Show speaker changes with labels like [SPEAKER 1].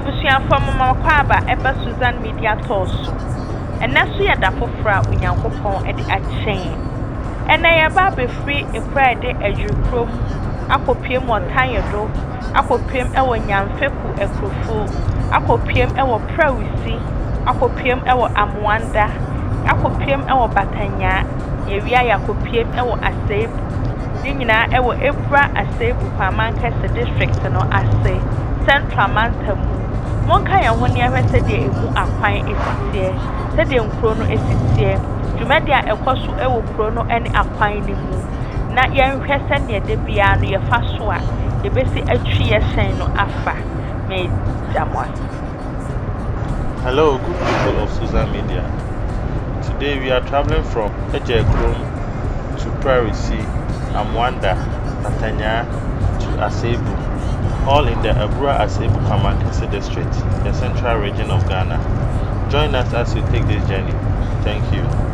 [SPEAKER 1] abusuafo mama kwaba eba Susan Media Toso. Enaso ya da fofora onyankopon e de achen. Ena ya ba be free ekra de adwukrom akopiem otayedo akopiem ewo nyamfeku ekrofo akopiem ewo prawisi akopiem ewo amwanda akopiem ewo batanya yewia yakopiem ewo asebu ne nyina ewo ebra asebu kwamankese district no ase central mantamu monka ya ho ne ahwese de emu akwan esisie se de nkro no esisie dwumade a ekoso ewo kro no ene akwan ni mu na yenhwese ne de bia no yefa so a yebesi atwi yesen no afa me jamwase.
[SPEAKER 2] Hello, good people of Susan Media. Today we are traveling from Ejekrom to Prairie, Amwanda, Natanya to Asebu, all in the Abura Asebu Kamankese district, the central region of Ghana. Join us as we take this journey. Thank you.